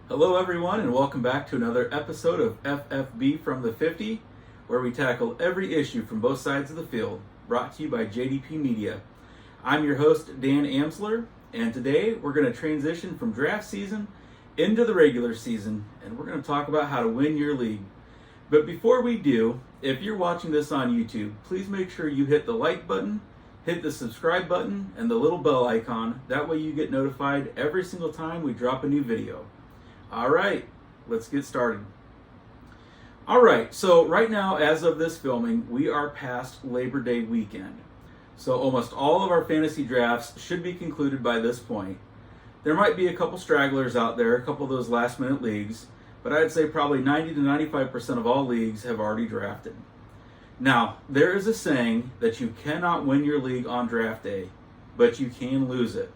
Hello, everyone, and welcome back to another episode of FFB from the 50, where we tackle every issue from both sides of the field, brought to you by JDP Media. I'm your host, Dan Amsler, and today we're going to transition from draft season into the regular season, and we're going to talk about how to win your league. But before we do, if you're watching this on YouTube, please make sure you hit the like button, hit the subscribe button, and the little bell icon. That way you get notified every single time we drop a new video. All right, let's get started. All right, so right now, as of this filming, we are past Labor Day weekend. So almost all of our fantasy drafts should be concluded by this point. There might be a couple stragglers out there, a couple of those last minute leagues, but I'd say probably 90 to 95% of all leagues have already drafted. Now, there is a saying that you cannot win your league on draft day, but you can lose it.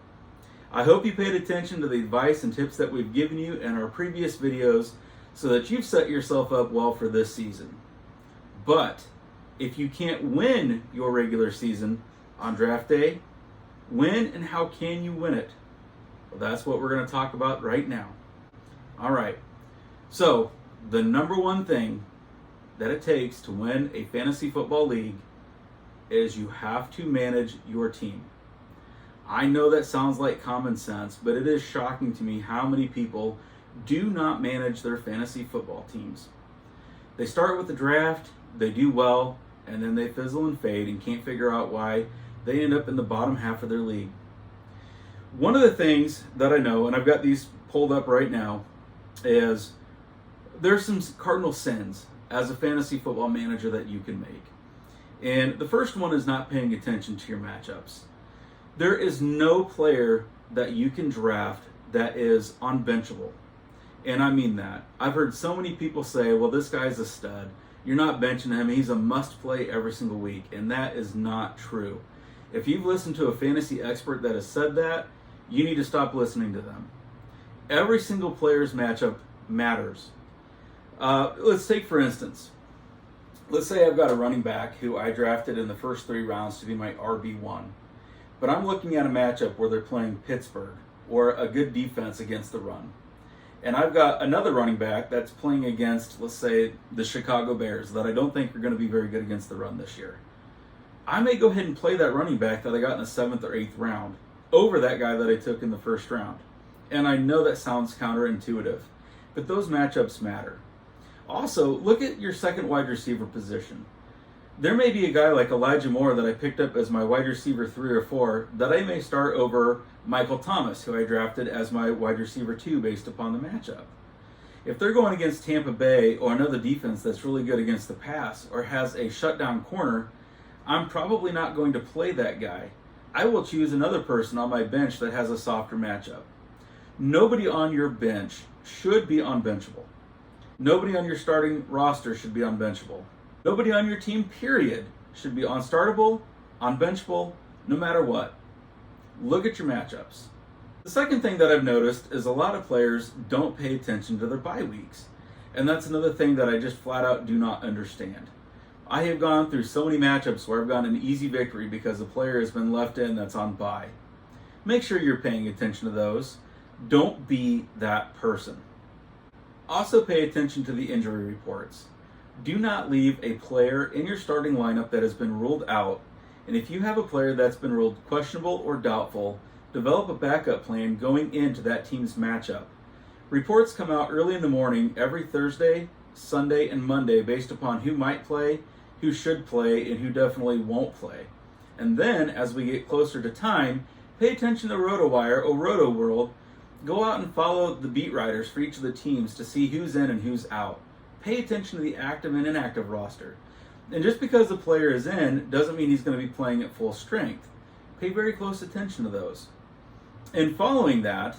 I hope you paid attention to the advice and tips that we've given you in our previous videos so that you've set yourself up well for this season. But if you can't win your regular season on draft day, when and how can you win it? Well, that's what we're going to talk about right now. All right. So, the number one thing that it takes to win a fantasy football league is you have to manage your team. I know that sounds like common sense, but it is shocking to me how many people do not manage their fantasy football teams. They start with the draft, they do well, and then they fizzle and fade and can't figure out why they end up in the bottom half of their league. One of the things that I know, and I've got these pulled up right now, is there's some cardinal sins as a fantasy football manager that you can make. And the first one is not paying attention to your matchups. There is no player that you can draft that is unbenchable. And I mean that. I've heard so many people say, well, this guy's a stud. You're not benching him. He's a must-play every single week. And that is not true. If you've listened to a fantasy expert that has said that, you need to stop listening to them. Every single player's matchup matters. Let's take, for instance, let's say I've got a running back who I drafted in the first 3 rounds to be my RB1. But I'm looking at a matchup where they're playing Pittsburgh or a good defense against the run. And I've got another running back that's playing against, let's say, the Chicago Bears that I don't think are going to be very good against the run this year. I may go ahead and play that running back that I got in the 7th or 8th round over that guy that I took in the first round. And I know that sounds counterintuitive, but those matchups matter. Also, look at your second wide receiver position. There may be a guy like Elijah Moore that I picked up as my wide receiver 3 or 4 that I may start over Michael Thomas, who I drafted as my wide receiver 2 based upon the matchup. If they're going against Tampa Bay or another defense that's really good against the pass or has a shutdown corner, I'm probably not going to play that guy. I will choose another person on my bench that has a softer matchup. Nobody on your bench should be unbenchable. Nobody on your starting roster should be unbenchable. Nobody on your team, period, should be unstartable, unbenchable, no matter what. Look at your matchups. The second thing that I've noticed is a lot of players don't pay attention to their bye weeks. And that's another thing that I just flat out do not understand. I have gone through so many matchups where I've gotten an easy victory because the player has been left in that's on bye. Make sure you're paying attention to those. Don't be that person. Also pay attention to the injury reports. Do not leave a player in your starting lineup that has been ruled out, and if you have a player that's been ruled questionable or doubtful, develop a backup plan going into that team's matchup. Reports come out early in the morning every Thursday, Sunday, and Monday based upon who might play, who should play, and who definitely won't play. And then, as we get closer to time, pay attention to RotoWire or RotoWorld. Go out and follow the beat writers for each of the teams to see who's in and who's out. Pay attention to the active and inactive roster. And just because the player is in doesn't mean he's going to be playing at full strength. Pay very close attention to those. And following that,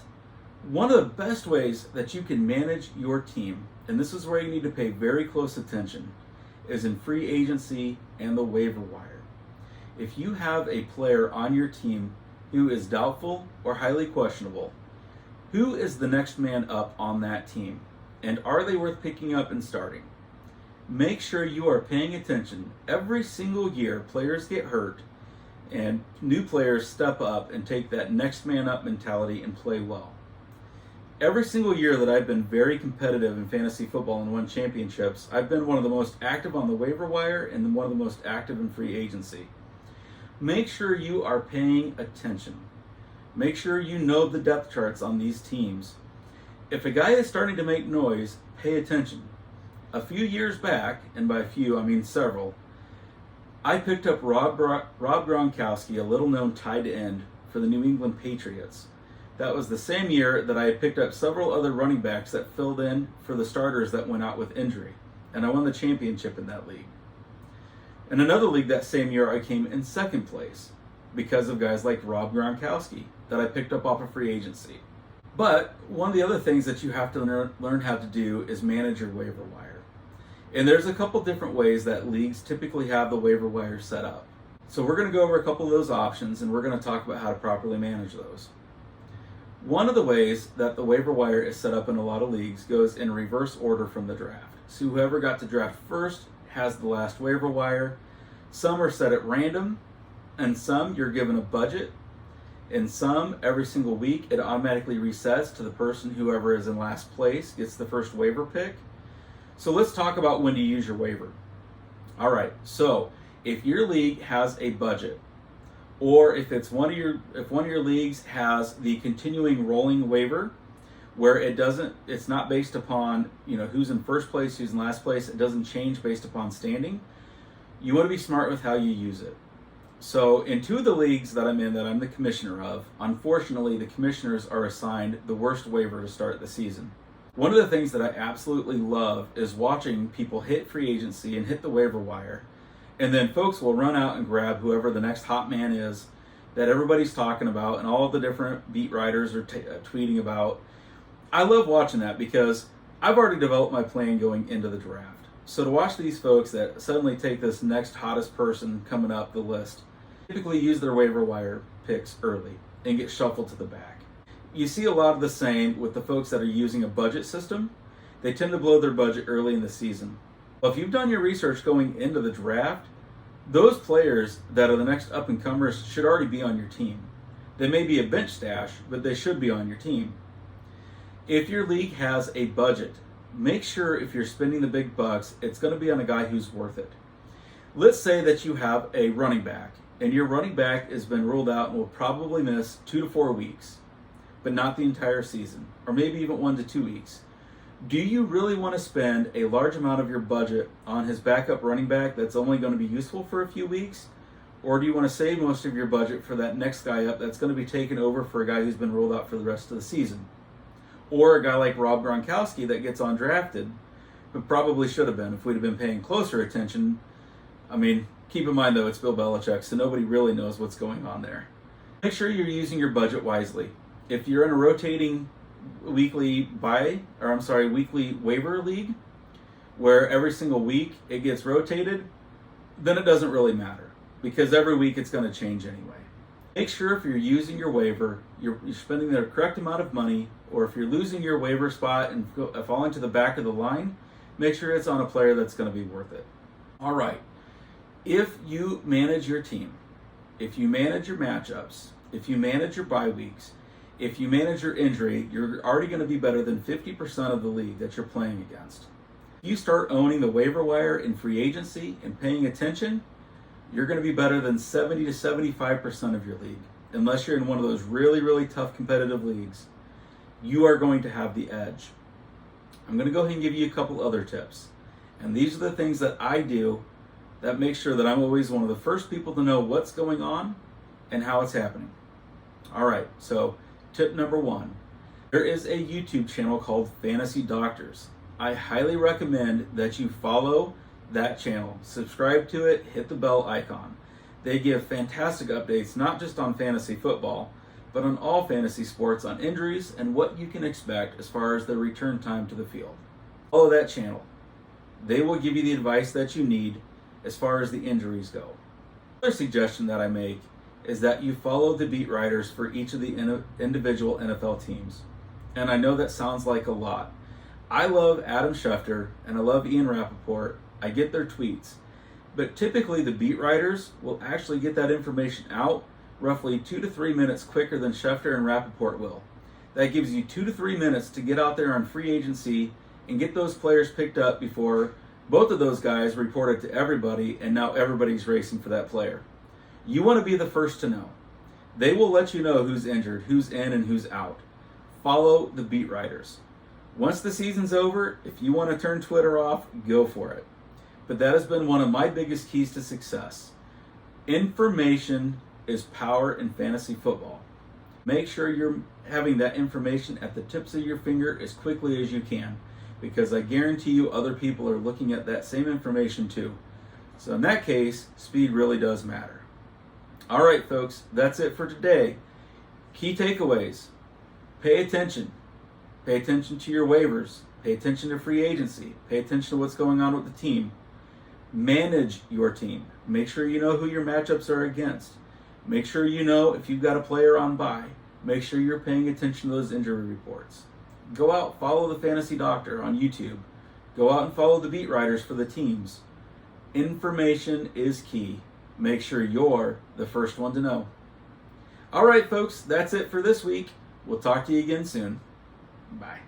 one of the best ways that you can manage your team, and this is where you need to pay very close attention, is in free agency and the waiver wire. If you have a player on your team who is doubtful or highly questionable, who is the next man up on that team? And are they worth picking up and starting? Make sure you are paying attention. Every single year, players get hurt, and new players step up and take that next man up mentality and play well. Every single year that I've been very competitive in fantasy football and won championships, I've been one of the most active on the waiver wire and one of the most active in free agency. Make sure you are paying attention. Make sure you know the depth charts on these teams. If a guy is starting to make noise, pay attention. A few years back, and by a few I mean several, I picked up Rob Gronkowski, a little-known tight end, for the New England Patriots. That was the same year that I had picked up several other running backs that filled in for the starters that went out with injury, and I won the championship in that league. In another league that same year, I came in second place because of guys like Rob Gronkowski that I picked up off of free agency. But one of the other things that you have to learn how to do is manage your waiver wire. And there's a couple different ways that leagues typically have the waiver wire set up. So we're going to go over a couple of those options, and we're going to talk about how to properly manage those. One of the ways that the waiver wire is set up in a lot of leagues goes in reverse order from the draft. So whoever got to draft first has the last waiver wire. Some are set at random, and some you're given a budget. In some, every single week, it automatically resets to the person whoever is in last place gets the first waiver pick. So let's talk about when to use your waiver. All right, so if your league has a budget, or if one of your leagues has the continuing rolling waiver, where it's not based upon who's in first place, who's in last place, it doesn't change based upon standing. You want to be smart with how you use it. So in two of the leagues that I'm in, that I'm the commissioner of, unfortunately the commissioners are assigned the worst waiver to start the season. One of the things that I absolutely love is watching people hit free agency and hit the waiver wire, and then folks will run out and grab whoever the next hot man is that everybody's talking about and all of the different beat writers are tweeting about. I love watching that because I've already developed my plan going into the draft. So to watch these folks that suddenly take this next hottest person coming up the list, typically use their waiver wire picks early and get shuffled to the back. You see a lot of the same with the folks that are using a budget system. They tend to blow their budget early in the season. Well, if you've done your research going into the draft, those players that are the next up-and-comers should already be on your team. They may be a bench stash, but they should be on your team. If your league has a budget, make sure if you're spending the big bucks, it's going to be on a guy who's worth it. Let's say that you have a running back, and your running back has been ruled out and will probably miss 2 to 4 weeks, but not the entire season, or maybe even 1 to 2 weeks. Do you really want to spend a large amount of your budget on his backup running back that's only going to be useful for a few weeks? Or do you want to save most of your budget for that next guy up that's going to be taken over for a guy who's been ruled out for the rest of the season? Or a guy like Rob Gronkowski that gets undrafted, but probably should have been if we'd have been paying closer attention. I mean, keep in mind though, it's Bill Belichick, so nobody really knows what's going on there. Make sure you're using your budget wisely. If you're in a rotating weekly waiver league where every single week it gets rotated, then it doesn't really matter because every week it's going to change anyway. Make sure if you're using your waiver, you're spending the correct amount of money, or if you're losing your waiver spot and falling to the back of the line, make sure it's on a player that's going to be worth it. All right. If you manage your team, if you manage your matchups, if you manage your bye weeks, if you manage your injury, you're already going to be better than 50% of the league that you're playing against. If you start owning the waiver wire in free agency and paying attention, you're going to be better than 70 to 75% of your league. Unless you're in one of those really, really tough competitive leagues, you are going to have the edge. I'm going to go ahead and give you a couple other tips. And these are the things that I do that make sure that I'm always one of the first people to know what's going on and how it's happening. All right, so tip number 1, there is a YouTube channel called Fantasy Doctors. I highly recommend that you follow that channel. Subscribe to it, hit the bell icon. They give fantastic updates, not just on fantasy football, but on all fantasy sports, on injuries and what you can expect as far as the return time to the field. Follow that channel. They will give you the advice that you need as far as the injuries go. Another suggestion that I make is that you follow the beat writers for each of the individual NFL teams. And I know that sounds like a lot. I love Adam Schefter and I love Ian Rappaport. I get their tweets. But typically the beat writers will actually get that information out roughly 2 to 3 minutes quicker than Schefter and Rappaport will. That gives you 2 to 3 minutes to get out there on free agency and get those players picked up before both of those guys report it to everybody, and now everybody's racing for that player. You want to be the first to know. They will let you know who's injured, who's in, and who's out. Follow the beat writers. Once the season's over, if you want to turn Twitter off, go for it. But that has been one of my biggest keys to success. Information is power in fantasy football. Make sure you're having that information at the tips of your finger as quickly as you can, because I guarantee you other people are looking at that same information too. So in that case, speed really does matter. All right, folks, that's it for today. Key takeaways. Pay attention. Pay attention to your waivers. Pay attention to free agency. Pay attention to what's going on with the team. Manage your team. Make sure you know who your matchups are against. Make sure you know if you've got a player on bye. Make sure you're paying attention to those injury reports. Go out, follow the Fantasy Doctor on YouTube. Go out and follow the beat writers for the teams. Information is key. Make sure you're the first one to know. All right, folks, that's it for this week. We'll talk to you again soon. Bye.